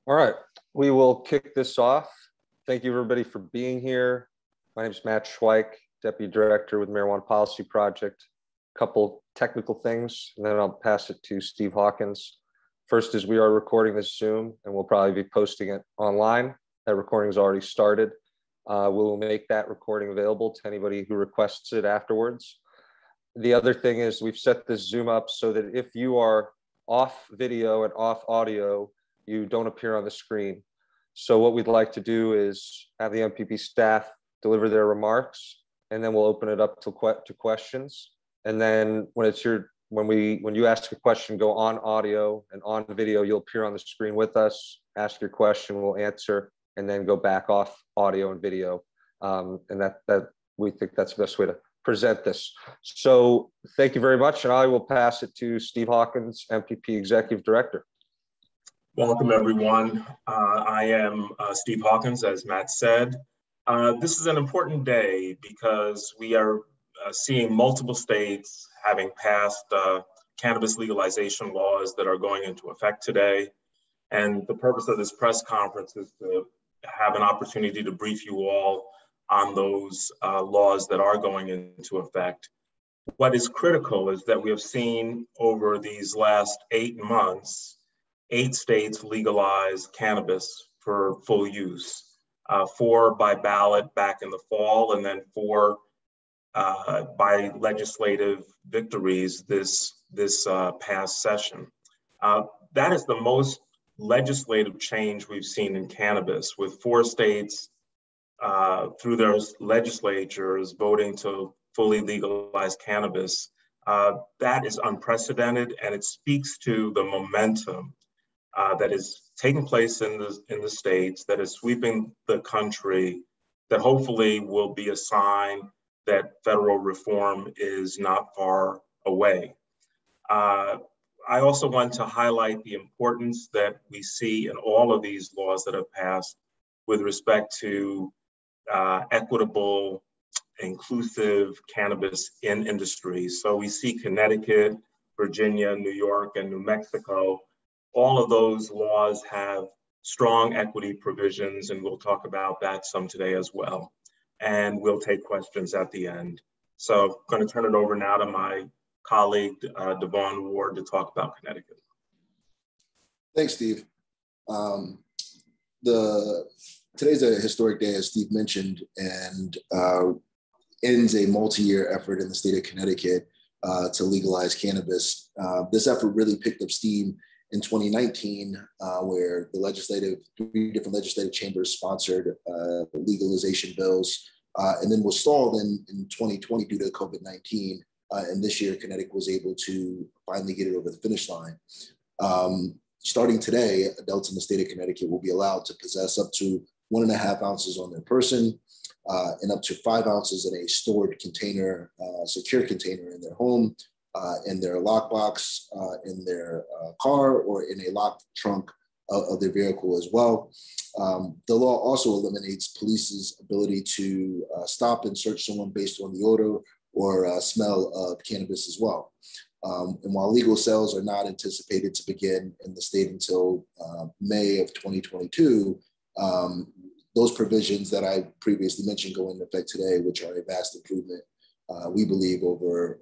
All right, we will kick this off. Thank you everybody for being here. My name is Matt Schweik, Deputy Director with Marijuana Policy Project. A couple technical things, and then I'll pass it to Steve Hawkins. First is we are recording this Zoom, and we'll probably be posting it online. That recording has already started. We will make that recording available to anybody who requests it afterwards. The other thing is we've set this Zoom up so that if you are off video and off audio, you don't appear on the screen. So what we'd like to do is have the MPP staff deliver their remarks, and then we'll open it up to questions. And then when you ask a question, go on audio and on video, you'll appear on the screen with us, ask your question, we'll answer, and then go back off audio and video. And that we think that's the best way to present this. So thank you very much. And I will pass it to Steve Hawkins, MPP Executive Director. Welcome, everyone. I am Steve Hawkins, as Matt said. This is an important day because we are seeing multiple states having passed cannabis legalization laws that are going into effect today. And the purpose of this press conference is to have an opportunity to brief you all on those laws that are going into effect. What is critical is that we have seen over these last 8 months, 8 states legalize cannabis for full use, 4 by ballot back in the fall, and then 4 by legislative victories this past session. That is the most legislative change we've seen in cannabis, with 4 states through their legislatures voting to fully legalize cannabis. That is unprecedented, and it speaks to the momentum that is taking place in the states, that is sweeping the country, that hopefully will be a sign that federal reform is not far away. I also want to highlight the importance that we see in all of these laws that have passed with respect to equitable, inclusive cannabis in industry. So we see Connecticut, Virginia, New York, and New Mexico. All of those laws have strong equity provisions, and we'll talk about that some today as well. And we'll take questions at the end. So I'm going to turn it over now to my colleague, Devon Ward, to talk about Connecticut. Thanks, Steve. Today's a historic day, as Steve mentioned, and ends a multi-year effort in the state of Connecticut to legalize cannabis. This effort really picked up steam in 2019, where the 3 different legislative chambers sponsored legalization bills, and then was stalled in 2020 due to COVID-19. And this year, Connecticut was able to finally get it over the finish line. Starting today, adults in the state of Connecticut will be allowed to possess up to 1.5 ounces on their person and up to 5 ounces in a stored container, secure container in their home, in their lockbox, in their car, or in a locked trunk of their vehicle as well. The law also eliminates police's ability to stop and search someone based on the odor or smell of cannabis as well. And while legal sales are not anticipated to begin in the state until May of 2022, those provisions that I previously mentioned go into effect today, which are a vast improvement, we believe, over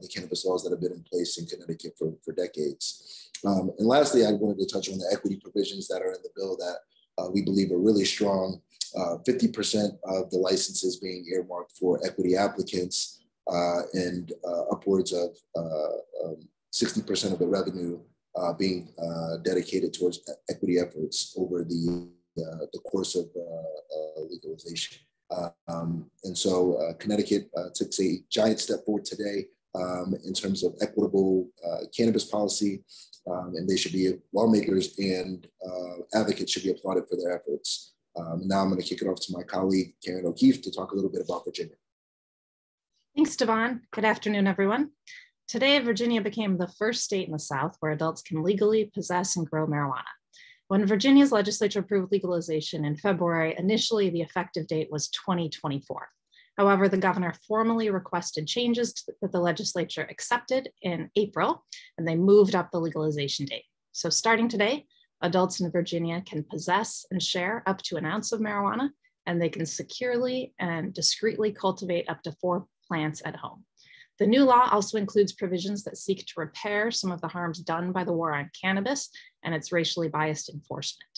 the cannabis laws that have been in place in Connecticut for decades. And lastly, I wanted to touch on the equity provisions that are in the bill that we believe are really strong. 50% of the licenses being earmarked for equity applicants, and upwards of 60% of the revenue being dedicated towards equity efforts over the course of legalization. And so Connecticut took a giant step forward today in terms of equitable cannabis policy, and they should be, lawmakers and advocates should be applauded for their efforts. Now I'm going to kick it off to my colleague, Karen O'Keefe, to talk a little bit about Virginia. Thanks, Devon. Good afternoon, everyone. Today, Virginia became the first state in the South where adults can legally possess and grow marijuana. When Virginia's legislature approved legalization in February, initially the effective date was 2024. However, the governor formally requested changes that the legislature accepted in April, and they moved up the legalization date. So starting today, Adults in Virginia can possess and share up to an ounce of marijuana, and they can securely and discreetly cultivate up to 4 plants at home. The new law also includes provisions that seek to repair some of the harms done by the war on cannabis and its racially biased enforcement.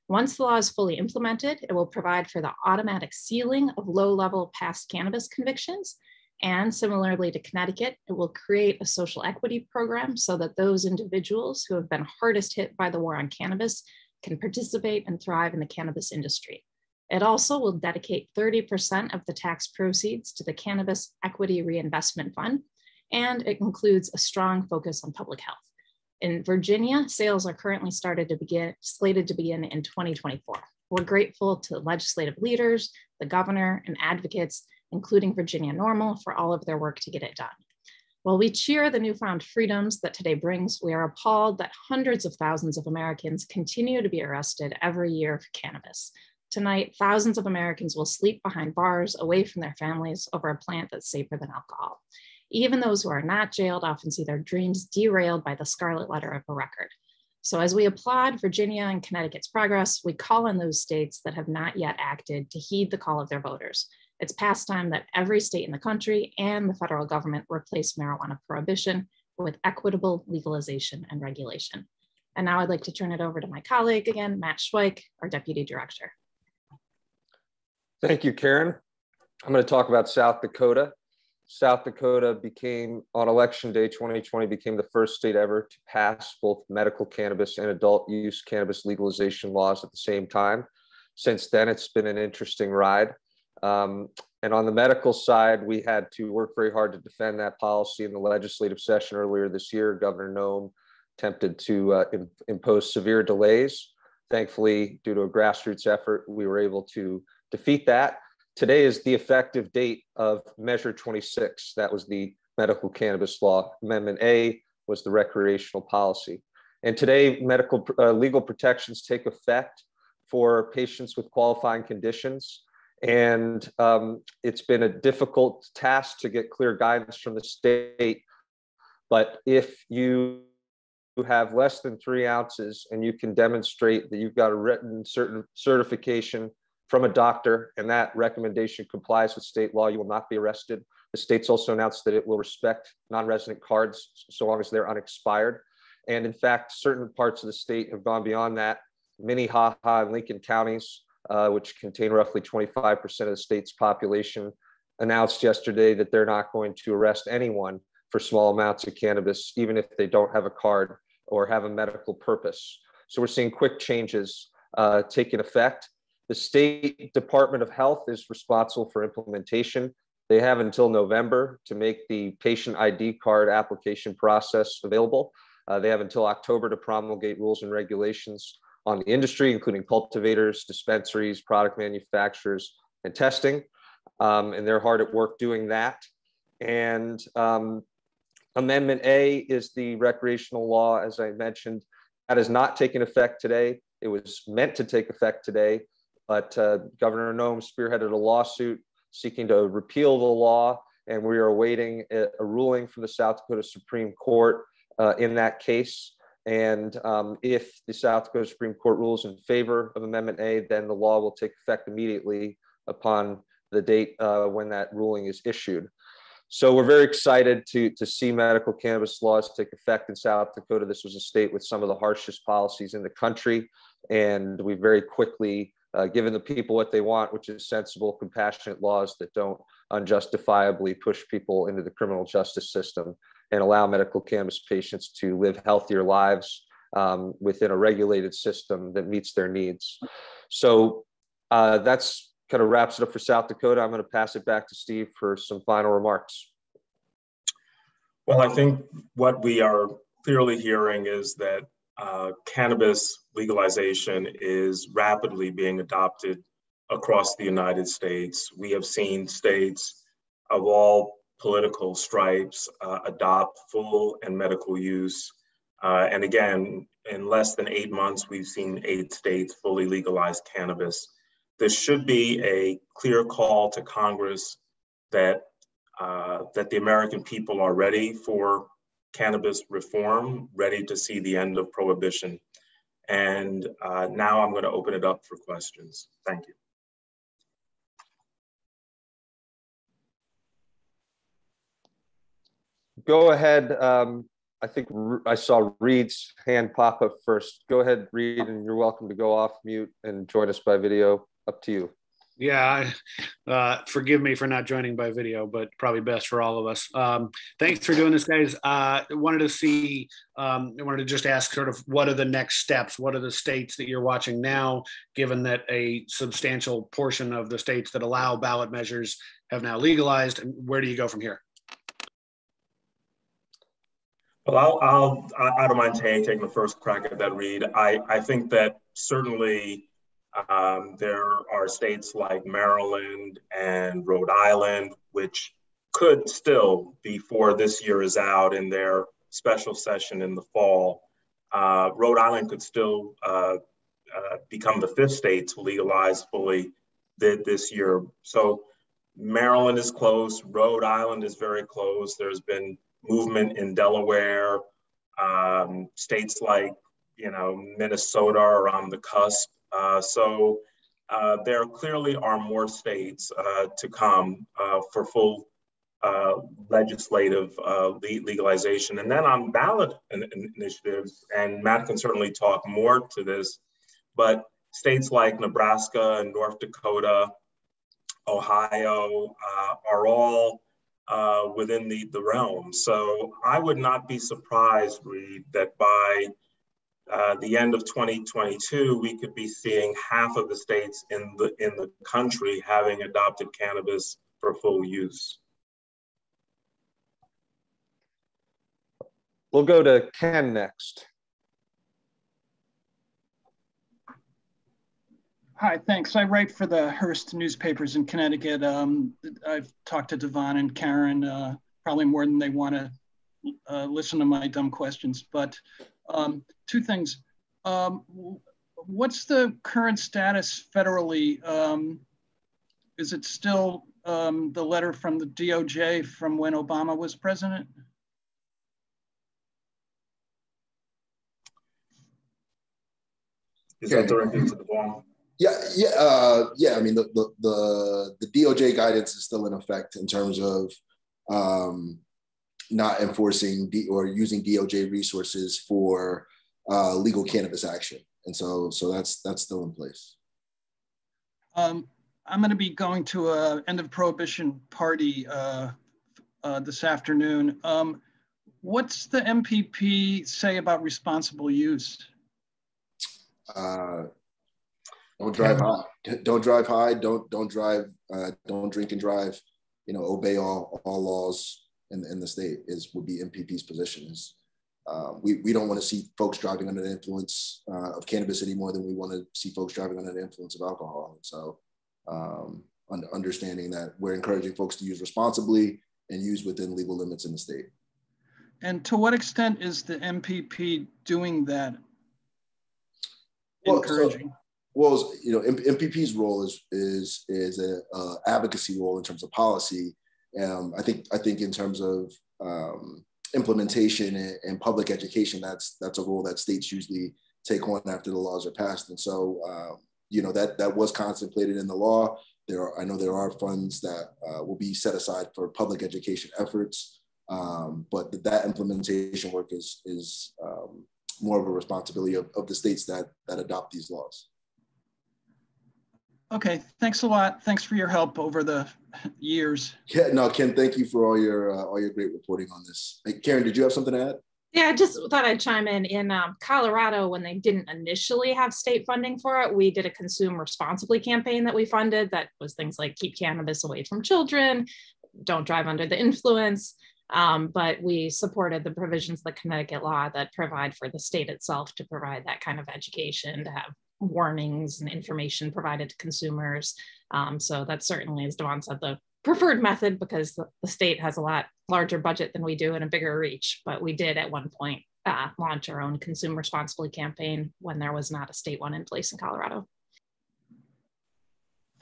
Once the law is fully implemented, it will provide for the automatic sealing of low-level past cannabis convictions. And similarly to Connecticut, it will create a social equity program so that those individuals who have been hardest hit by the war on cannabis can participate and thrive in the cannabis industry. It also will dedicate 30% of the tax proceeds to the Cannabis Equity Reinvestment Fund, and it includes a strong focus on public health. In Virginia, sales are currently slated to begin in 2024. We're grateful to legislative leaders, the governor, and advocates, including Virginia NORML, for all of their work to get it done. While we cheer the newfound freedoms that today brings, we are appalled that hundreds of thousands of Americans continue to be arrested every year for cannabis. Tonight, thousands of Americans will sleep behind bars away from their families over a plant that's safer than alcohol. Even those who are not jailed often see their dreams derailed by the scarlet letter of a record. So as we applaud Virginia and Connecticut's progress, we call on those states that have not yet acted to heed the call of their voters. It's past time that every state in the country and the federal government replace marijuana prohibition with equitable legalization and regulation. And now I'd like to turn it over to my colleague again, Matt Schweik, our Deputy Director. Thank you, Karen. I'm going to talk about South Dakota. South Dakota became, on election day 2020, became the first state ever to pass both medical cannabis and adult use cannabis legalization laws at the same time. Since then, it's been an interesting ride. And on the medical side, we had to work very hard to defend that policy in the legislative session earlier this year. Governor Noem attempted to impose severe delays. Thankfully, due to a grassroots effort, we were able to defeat that. Today is the effective date of Measure 26. That was the medical cannabis law. Amendment A was the recreational policy. And today, legal protections take effect for patients with qualifying conditions. And it's been a difficult task to get clear guidance from the state. But if you have less than 3 ounces and you can demonstrate that you've got a written certification from a doctor and that recommendation complies with state law, you will not be arrested. The state's also announced that it will respect non-resident cards so long as they're unexpired. And in fact, certain parts of the state have gone beyond that. Minnehaha and Lincoln counties, which contain roughly 25% of the state's population, announced yesterday that they're not going to arrest anyone for small amounts of cannabis, even if they don't have a card or have a medical purpose. So we're seeing quick changes taking effect. The State Department of Health is responsible for implementation. They have until November to make the patient ID card application process available. They have until October to promulgate rules and regulations on the industry, including cultivators, dispensaries, product manufacturers, and testing. And they're hard at work doing that. And Amendment A is the recreational law, as I mentioned. That has not taken effect today. It was meant to take effect today, but Governor Noem spearheaded a lawsuit seeking to repeal the law, and we are awaiting a ruling from the South Dakota Supreme Court in that case. And if the South Dakota Supreme Court rules in favor of Amendment A, then the law will take effect immediately upon the date when that ruling is issued. So we're very excited to see medical cannabis laws take effect in South Dakota. This was a state with some of the harshest policies in the country, and we very quickly given the people what they want, which is sensible, compassionate laws that don't unjustifiably push people into the criminal justice system and allow medical cannabis patients to live healthier lives within a regulated system that meets their needs. So that's kind of wraps it up for South Dakota. I'm going to pass it back to Steve for some final remarks. Well, I think what we are clearly hearing is that cannabis legalization is rapidly being adopted across the United States. We have seen states of all political stripes adopt full and medical use. And again, in less than 8 months, we've seen 8 states fully legalize cannabis. This should be a clear call to Congress that the American people are ready for cannabis reform, ready to see the end of prohibition. And now I'm going to open it up for questions. Thank you. Go ahead. I think I saw Reed's hand pop up first. Go ahead, Reed, and you're welcome to go off mute and join us by video. Up to you. Yeah, forgive me for not joining by video, but probably best for all of us. Thanks for doing this, guys. I wanted to just ask sort of what are the next steps? What are the states that you're watching now, given that a substantial portion of the states that allow ballot measures have now legalized, and where do you go from here? Well, I don't mind taking the first crack at that, Reed. I think that certainly there are states like Maryland and Rhode Island, which could still, before this year is out in their special session in the fall, Rhode Island could still become the 5th state to legalize fully this year. So Maryland is close, Rhode Island is very close. There's been movement in Delaware, states like, Minnesota are on the cusp. So there clearly are more states to come for full legislative legalization. And then on ballot initiatives, and Matt can certainly talk more to this, but states like Nebraska and North Dakota, Ohio are all within the realm. So I would not be surprised, Reed, that by the end of 2022, we could be seeing half of the states in the country having adopted cannabis for full use. We'll go to Ken next. Hi, thanks. I write for the Hearst newspapers in Connecticut. I've talked to Devon and Karen probably more than they want to listen to my dumb questions, but 2 things. What's the current status federally? Is it still the letter from the DOJ from when Obama was president? Is that directed to Devon? Yeah. I mean, the DOJ guidance is still in effect in terms of not enforcing or using DOJ resources for legal cannabis action, and so that's still in place. I'm going to be going to a end of prohibition party this afternoon. What's the MPP say about responsible use? Don't drive high. Don't drive high. Don't drive. Don't drink and drive. Obey all laws in the state would be MPP's position. We don't want to see folks driving under the influence of cannabis any more than we want to see folks driving under the influence of alcohol. And so, understanding that we're encouraging folks to use responsibly and use within legal limits in the state. And to what extent is the MPP doing that? Encouraging. MPP's role is an advocacy role in terms of policy. I think in terms of implementation and public education, that's a role that states usually take on after the laws are passed. And so, that was contemplated in the law. I know there are funds that will be set aside for public education efforts, but that implementation work is more of a responsibility of the states that adopt these laws. Okay, thanks a lot. Thanks for your help over the years. Yeah, no, Ken, thank you for all your great reporting on this. Hey, Karen, did you have something to add? Yeah, I just thought I'd chime in. In Colorado, when they didn't initially have state funding for it, we did a Consume Responsibly campaign that we funded that was things like keep cannabis away from children, don't drive under the influence. But we supported the provisions of the Connecticut law that provide for the state itself to provide that kind of education, to have warnings and information provided to consumers. So that's certainly, as Devon said, the preferred method because the state has a lot larger budget than we do and a bigger reach. But we did at one point launch our own Consume Responsibly campaign when there was not a state one in place in Colorado.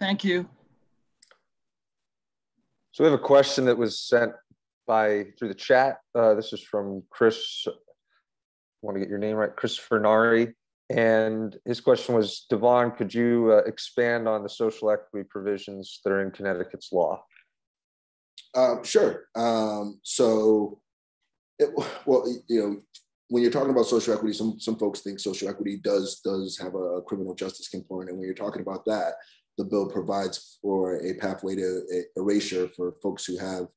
Thank you. So we have a question that was sent through the chat. This is from Chris. I want to get your name right. Chris Fernari. And his question was, Devon, could you expand on the social equity provisions that are in Connecticut's law? Sure. When you're talking about social equity, some folks think social equity does have a criminal justice component. And when you're talking about that, the bill provides for a pathway to erasure for folks who have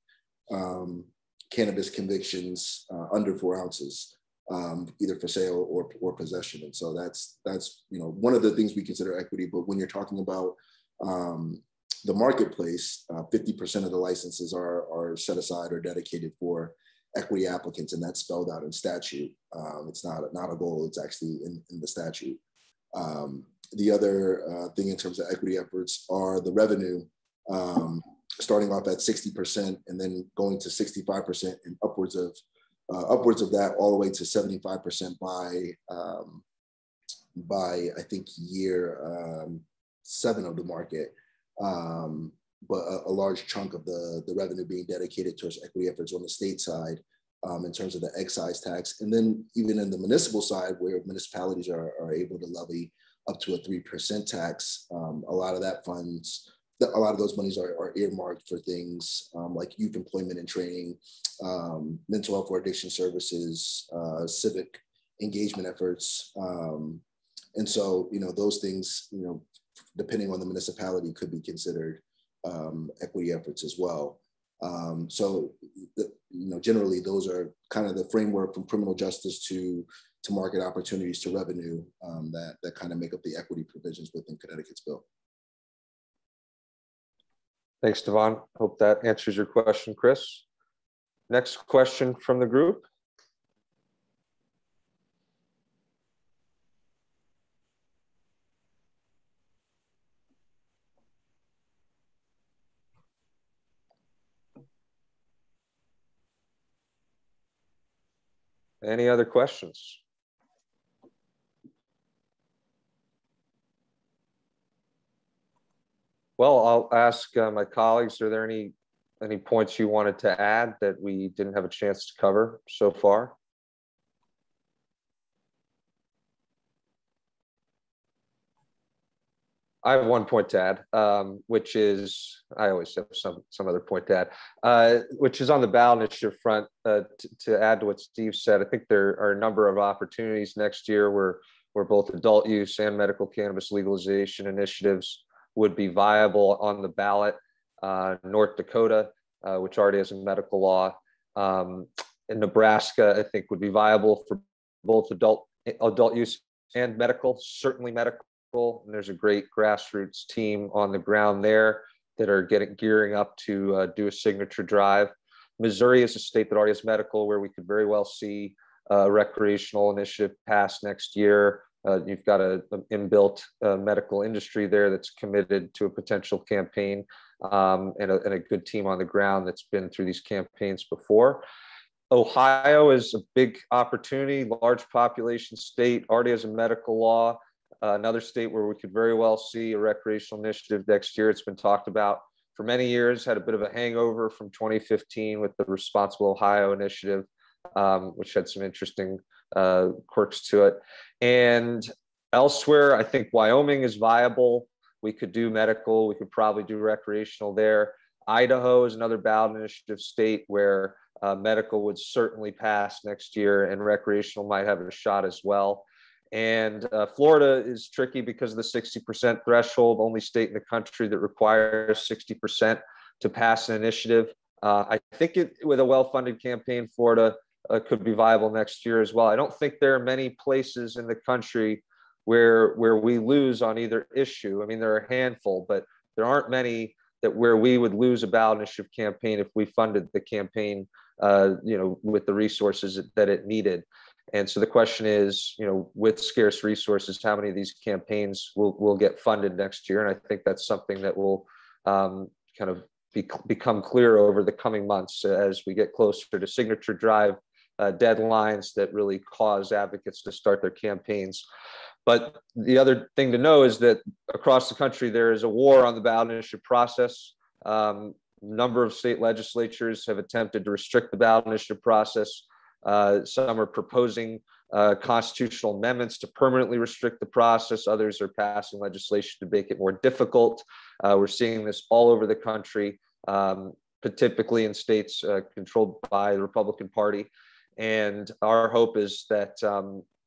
cannabis convictions under 4 ounces, either for sale or possession. And so that's one of the things we consider equity. But when you're talking about the marketplace, 50% of the licenses are set aside or dedicated for equity applicants, and that's spelled out in statute. It's not a goal, it's actually in the statute. The other thing in terms of equity efforts are the revenue, starting off at 60% and then going to 65% and upwards of that, all the way to 75% by I think year 7 of the market. But a large chunk of the revenue being dedicated towards equity efforts on the state side, in terms of the excise tax. And then even in the municipal side, where municipalities are able to levy up to a 3% tax, a lot of those monies are earmarked for things like youth employment and training, mental health or addiction services, civic engagement efforts. And so, those things, depending on the municipality, could be considered equity efforts as well. Generally, those are kind of the framework from criminal justice to market opportunities to revenue that kind of make up the equity provisions within Connecticut's bill. Thanks, Devon. Hope that answers your question, Chris. Next question from the group. Any other questions? Well, I'll ask my colleagues, are there any points you wanted to add that we didn't have a chance to cover so far? I have one point to add, which is, I always have some other point to add, which is on the ballot initiative front. To add to what Steve said, I think there are a number of opportunities next year where both adult use and medical cannabis legalization initiatives would be viable on the ballot. North Dakota, which already has a medical law, in Nebraska, I think would be viable for both adult use and medical, certainly medical. And there's a great grassroots team on the ground there that are gearing up to do a signature drive. Missouri is a state that already has medical, where we could very well see a recreational initiative pass next year. You've got an inbuilt medical industry there that's committed to a potential campaign, and a good team on the ground that's been through these campaigns before. Ohio is a big opportunity, large population state, already has a medical law. Another state where we could very well see a recreational initiative next year. It's been talked about for many years, had a bit of a hangover from 2015 with the Responsible Ohio initiative, which had some interesting quirks to it. And elsewhere, I think Wyoming is viable. We could do medical. We could probably do recreational there. Idaho is another ballot initiative state where medical would certainly pass next year, and recreational might have a shot as well. And Florida is tricky because of the 60% threshold, only state in the country that requires 60% to pass an initiative. I think with a well-funded campaign, Florida could be viable next year as well. I don't think there are many places in the country where we lose on either issue. I mean, there are a handful, but there aren't many where we would lose a ballot initiative campaign if we funded the campaign, with the resources that it needed. And so the question is, with scarce resources, how many of these campaigns will get funded next year? And I think that's something that will kind of become clear over the coming months as we get closer to signature drive deadlines that really cause advocates to start their campaigns. But the other thing to know is that across the country, there is a war on the ballot initiative process. Number of state legislatures have attempted to restrict the ballot initiative process. Some are proposing constitutional amendments to permanently restrict the process. Others are passing legislation to make it more difficult. We're seeing this all over the country, typically in states controlled by the Republican Party. And our hope is that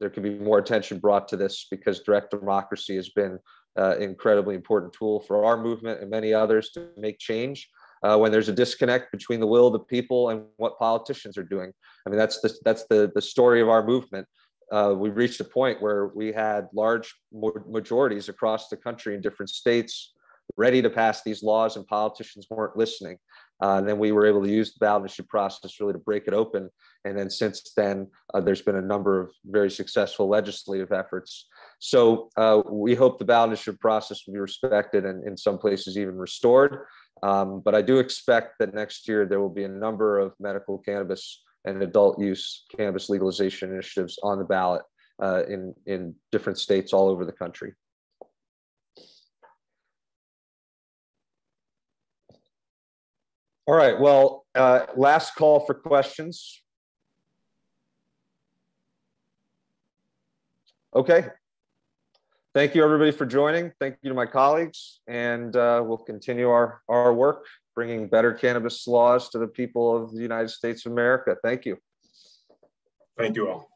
there can be more attention brought to this, because direct democracy has been an incredibly important tool for our movement and many others to make change. When there's a disconnect between the will of the people and what politicians are doing. I mean, that's the story of our movement. We reached a point where we had large majorities across the country in different states ready to pass these laws, and politicians weren't listening. And then we were able to use the ballot initiative process really to break it open. And then since then, there's been a number of very successful legislative efforts. So we hope the ballot initiative process will be respected and in some places even restored. But I do expect that next year there will be a number of medical cannabis and adult use cannabis legalization initiatives on the ballot in different states all over the country. All right, well, last call for questions. Okay. Thank you, everybody, for joining. Thank you to my colleagues, and we'll continue our work, bringing better cannabis laws to the people of the United States of America. Thank you. Thank you all.